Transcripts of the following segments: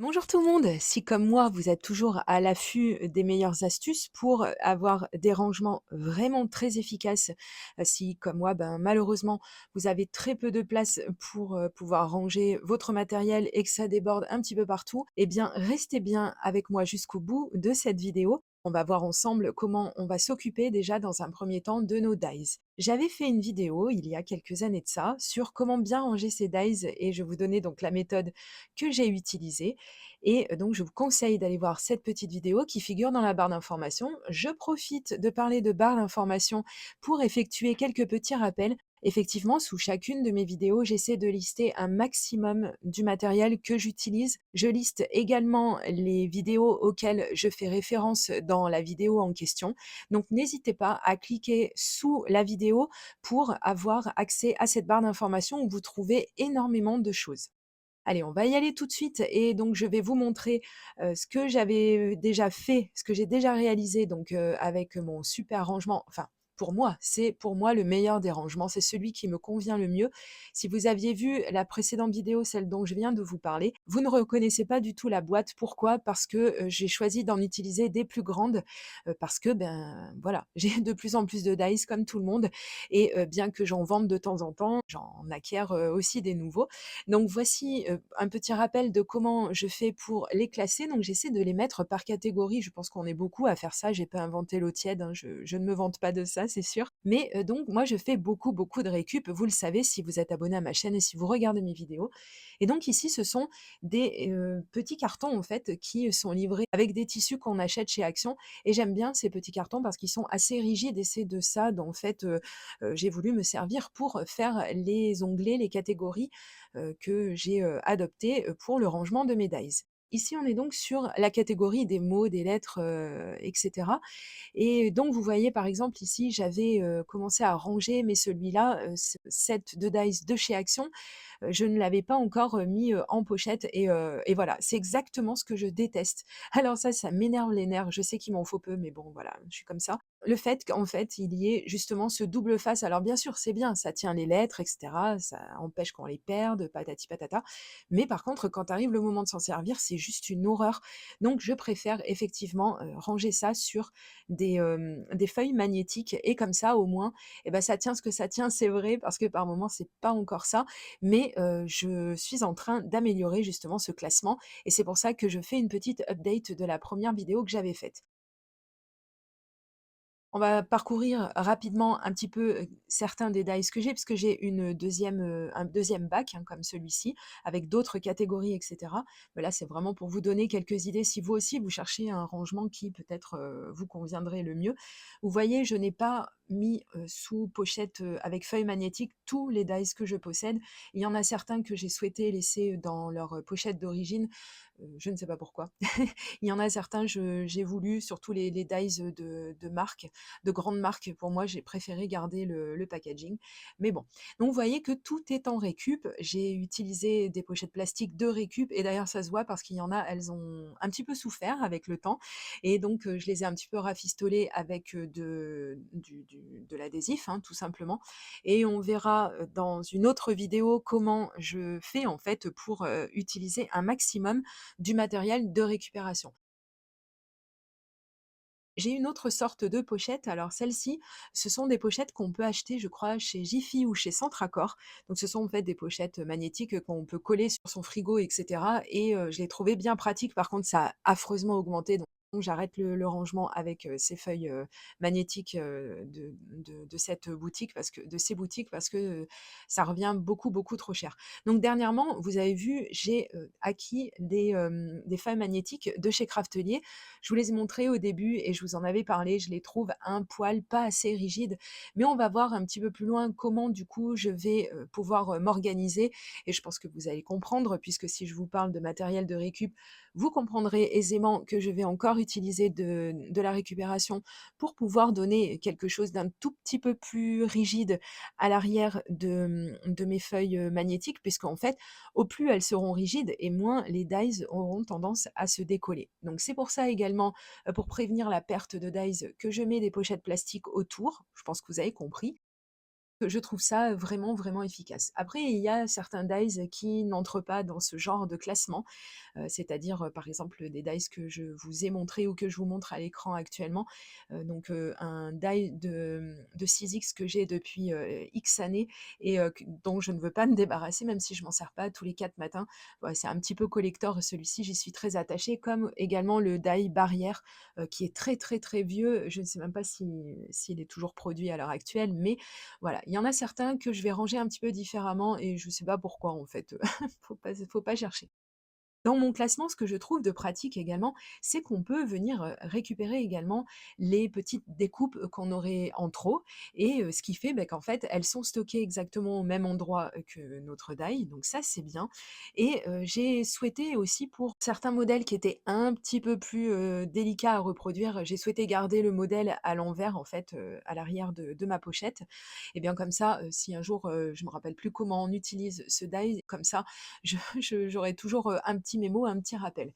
Bonjour tout le monde, si comme moi vous êtes toujours à l'affût des meilleures astuces pour avoir des rangements vraiment très efficaces, si comme moi malheureusement vous avez très peu de place pour pouvoir ranger votre matériel et que ça déborde un petit peu partout, eh bien restez bien avec moi jusqu'au bout de cette vidéo. On va voir ensemble comment on va s'occuper déjà dans un premier temps de nos dies. J'avais fait une vidéo il y a quelques années de ça sur comment bien ranger ces dies et je vous donnais donc la méthode que j'ai utilisée. Et donc je vous conseille d'aller voir cette petite vidéo qui figure dans la barre d'information. Je profite de parler de barre d'information pour effectuer quelques petits rappels. Effectivement, sous chacune de mes vidéos, j'essaie de lister un maximum du matériel que j'utilise. Je liste également les vidéos auxquelles je fais référence dans la vidéo en question. Donc n'hésitez pas à cliquer sous la vidéo pour avoir accès à cette barre d'information où vous trouvez énormément de choses. Allez, on va y aller tout de suite et donc je vais vous montrer, ce que j'avais, déjà fait, ce que j'ai déjà réalisé donc, avec mon super rangement. Enfin, pour moi le meilleur des rangements, c'est celui qui me convient le mieux. Si vous aviez vu la précédente vidéo, celle dont je viens de vous parler, vous ne reconnaissez pas du tout la boîte. Pourquoi? Parce que, j'ai choisi d'en utiliser des plus grandes, parce que, ben, voilà, j'ai de plus en plus de dice comme tout le monde et bien que j'en vende de temps en temps, j'en acquiers, aussi des nouveaux. Donc voici, un petit rappel de comment je fais pour les classer. Donc j'essaie de les mettre par catégorie. Je pense qu'on est beaucoup à faire ça. J'ai pas inventé l'eau tiède, hein, je ne me vante pas de ça, c'est sûr. Mais donc moi je fais beaucoup, beaucoup de récup. Vous le savez si vous êtes abonné à ma chaîne et si vous regardez mes vidéos. Et donc ici, ce sont des, petits cartons en fait qui sont livrés avec des tissus qu'on achète chez Action et j'aime bien ces petits cartons parce qu'ils sont assez rigides et c'est de ça dont en fait, j'ai voulu me servir pour faire les onglets, les catégories que j'ai, adopté, pour le rangement de mes dies. Ici, on est donc sur la catégorie des mots, des lettres, et cetera et donc vous voyez, par exemple, ici, j'avais, commencé à ranger, mais celui-là, ce set de dice de chez Action, je ne l'avais pas encore, mis, en pochette et voilà, c'est exactement ce que je déteste. Alors ça m'énerve les nerfs, je sais qu'il m'en faut peu, mais bon, voilà, je suis comme ça. Le fait qu'en fait, il y ait justement ce double face, alors bien sûr, c'est bien, ça tient les lettres et cetera, ça empêche qu'on les perde, patati patata, mais par contre, quand arrive le moment de s'en servir, c'est juste une horreur. Donc je préfère effectivement, ranger ça sur des feuilles magnétiques et comme ça, au moins, et ben ça tient ce que ça tient, c'est vrai, parce que par moment, c'est pas encore ça, mais je suis en train d'améliorer justement ce classement et c'est pour ça que je fais une petite update de la première vidéo que j'avais faite. On va parcourir rapidement un petit peu, certains des dice que j'ai, puisque j'ai un deuxième bac, hein, comme celui-ci, avec d'autres catégories et cetera. Mais là, c'est vraiment pour vous donner quelques idées si vous aussi vous cherchez un rangement qui peut-être, vous conviendrait le mieux. Vous voyez, je n'ai pas mis, sous pochette, avec feuille magnétique tous les dice que je possède. Il y en a certains que j'ai souhaité laisser dans leur, pochette d'origine, je ne sais pas pourquoi. Il y en a certains, j'ai voulu, surtout les dies, de marque, de grandes marques, pour moi, j'ai préféré garder le packaging. Mais bon, donc vous voyez que tout est en récup. J'ai utilisé des pochettes plastiques de récup et d'ailleurs ça se voit parce qu'il y en a, elles ont un petit peu souffert avec le temps et donc je les ai un petit peu rafistolées avec, de l'adhésif, hein, tout simplement et on verra, dans une autre vidéo comment je fais en fait pour, utiliser un maximum du matériel de récupération. J'ai une autre sorte de pochette, alors celle-ci, ce sont des pochettes qu'on peut acheter, je crois, chez Jiffy ou chez Centracor. Donc ce sont en fait des pochettes magnétiques qu'on peut coller sur son frigo et cetera et je l'ai trouvé bien pratique. Par contre, ça a affreusement augmenté, donc j'arrête le rangement avec, ces feuilles, magnétiques, de cette boutique parce que de ces boutiques parce que, ça revient beaucoup, beaucoup trop cher. Donc dernièrement, vous avez vu, j'ai, acquis des feuilles magnétiques de chez Craftelier. Je vous les ai montrées au début et je vous en avais parlé, je les trouve un poil pas assez rigides, mais on va voir un petit peu plus loin comment du coup je vais, pouvoir, m'organiser et je pense que vous allez comprendre puisque si je vous parle de matériel de récup, vous comprendrez aisément que je vais encore utiliser de la récupération pour pouvoir donner quelque chose d'un tout petit peu plus rigide à l'arrière de mes feuilles, magnétiques puisqu'en fait, au plus elles seront rigides et moins les dies auront tendance à se décoller. Donc c'est pour ça également, pour prévenir la perte de dies que je mets des pochettes plastiques autour, je pense que vous avez compris. Je trouve ça vraiment, vraiment efficace. Après, il y a certains dies qui n'entrent pas dans ce genre de classement, c'est-à-dire, par exemple, des dies que je vous ai montrés ou que je vous montre à l'écran actuellement. Un die de 6X que j'ai depuis, X années et dont je ne veux pas me débarrasser, même si je m'en sers pas tous les 4 matins. Ouais, c'est un petit peu collector celui-ci, j'y suis très attachée, comme également le die barrière, qui est très, très, très vieux. Je ne sais même pas s'il est toujours produit à l'heure actuelle, mais voilà, il y en a certains que je vais ranger un petit peu différemment et je sais pas pourquoi en fait, faut pas chercher. Dans mon classement, ce que je trouve de pratique également, c'est qu'on peut venir, récupérer également les petites découpes, qu'on aurait en trop et ce qui fait, qu'en fait, elles sont stockées exactement au même endroit, que notre die, donc ça, c'est bien et j'ai souhaité aussi pour certains modèles qui étaient un petit peu plus, délicats à reproduire, j'ai souhaité garder le modèle à l'envers, en fait, à l'arrière de ma pochette et bien comme ça, si un jour, je me rappelle plus comment on utilise ce die, comme ça, j'aurai toujours, un petit mémo, un petit rappel.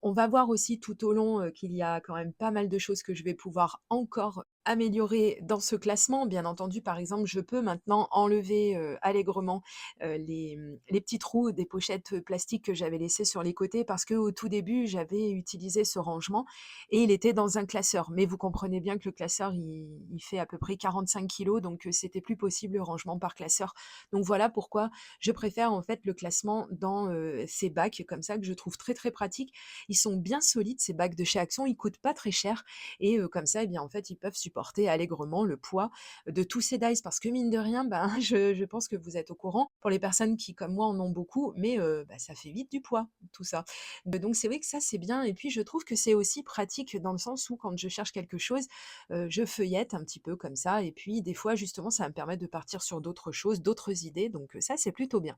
On va voir aussi tout au long, qu'il y a quand même pas mal de choses que je vais pouvoir encore améliorer dans ce classement. Bien entendu, par exemple, je peux maintenant enlever, allègrement, les petits trous des pochettes, plastiques que j'avais laissées sur les côtés parce qu'au tout début, j'avais utilisé ce rangement et il était dans un classeur. Mais vous comprenez bien que le classeur, il fait à peu près 45 kilos, donc c'était plus possible le rangement par classeur. Donc voilà pourquoi je préfère en fait le classement dans, ces bacs comme ça que je trouve très, très pratique. Ils sont bien solides ces bacs de chez Action, ils coûtent pas très cher et comme ça, eh bien, en fait, ils peuvent supporter allègrement le poids de tous ces dies parce que mine de rien, ben, je pense que vous êtes au courant, pour les personnes qui, comme moi, en ont beaucoup, mais ça fait vite du poids, tout ça. Donc c'est vrai que ça, c'est bien et puis je trouve que c'est aussi pratique dans le sens où quand je cherche quelque chose, je feuillette un petit peu comme ça et puis des fois, justement, ça va me permet de partir sur d'autres choses, d'autres idées, donc ça, c'est plutôt bien.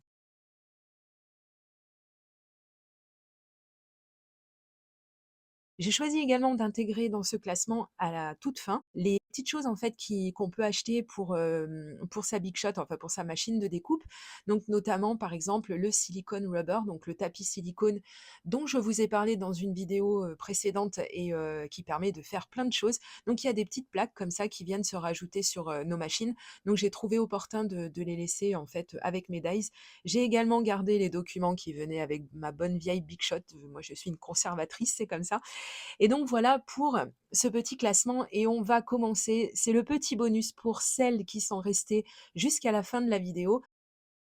J'ai choisi également d'intégrer dans ce classement, à la toute fin, les petites choses en fait qu'on peut acheter pour sa Big Shot, enfin pour sa machine de découpe. Donc notamment, par exemple, le silicone rubber, donc le tapis silicone dont je vous ai parlé dans une vidéo, précédente et qui permet de faire plein de choses. Donc il y a des petites plaques comme ça qui viennent se rajouter sur, nos machines. Donc j'ai trouvé opportun de les laisser en fait, avec mes dies. J'ai également gardé les documents qui venaient avec ma bonne vieille Big Shot. Moi je suis une conservatrice, c'est comme ça. Et donc voilà pour ce petit classement et on va commencer. C'est le petit bonus pour celles qui sont restées jusqu'à la fin de la vidéo.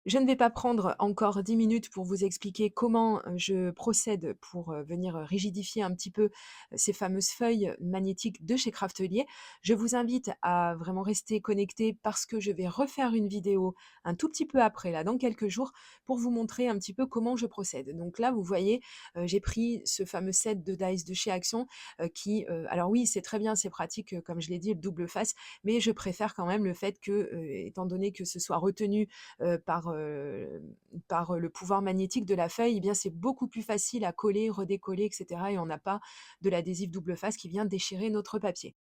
Je ne vais pas prendre encore 10 minutes pour vous expliquer comment, je procède pour, venir, rigidifier un petit peu, ces fameuses feuilles magnétiques de chez Craftelier. Je vous invite à vraiment rester connectés parce que je vais refaire une vidéo un tout petit peu après, là, dans quelques jours, pour vous montrer un petit peu comment je procède. Donc là, vous voyez, j'ai pris ce fameux set de dies de chez Action, alors oui, c'est très bien, c'est pratique, comme je l'ai dit, le double face, mais je préfère quand même le fait que, étant donné que ce soit retenu par le pouvoir magnétique de la feuille, eh bien, c'est beaucoup plus facile à coller, redécoller, et cetera et on n'a pas de l'adhésif double face qui vient déchirer notre papier.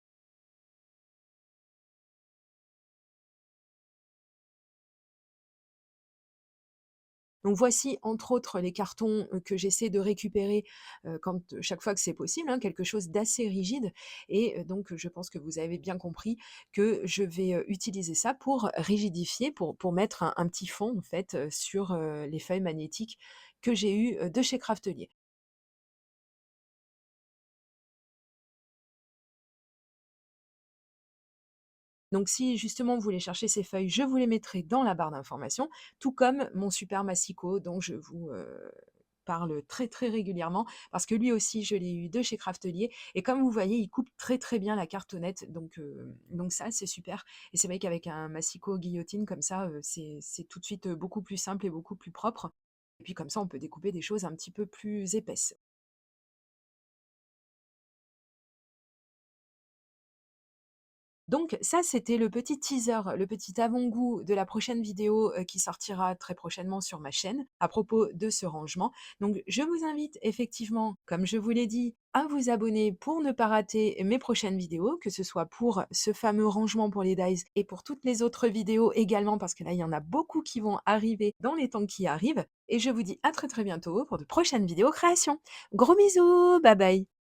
Donc voici entre autres les cartons, que j'essaie de récupérer, chaque fois que c'est possible, hein, quelque chose d'assez rigide et donc je pense que vous avez bien compris que je vais, utiliser ça pour rigidifier, pour mettre un petit fond en fait, sur, les feuilles magnétiques que j'ai eues, de chez Craftelier. Donc si justement vous voulez chercher ces feuilles, je vous les mettrai dans la barre d'informations, tout comme mon super massicot dont je vous, parle très, très régulièrement parce que lui aussi je l'ai eu de chez Craftelier et comme vous voyez, il coupe très, très bien la cartonnette donc ça c'est super et c'est vrai qu'avec un massicot guillotine comme ça, c'est tout de suite, beaucoup plus simple et beaucoup plus propre et puis comme ça on peut découper des choses un petit peu plus épaisses. Donc ça, c'était le petit teaser, le petit avant-goût de la prochaine vidéo, qui sortira très prochainement sur ma chaîne, à propos de ce rangement. Donc je vous invite effectivement, comme je vous l'ai dit, à vous abonner pour ne pas rater mes prochaines vidéos, que ce soit pour ce fameux rangement pour les dies et pour toutes les autres vidéos également, parce que là, il y en a beaucoup qui vont arriver dans les temps qui arrivent. Et je vous dis à très, très bientôt pour de prochaines vidéos créations. Gros bisous, bye bye.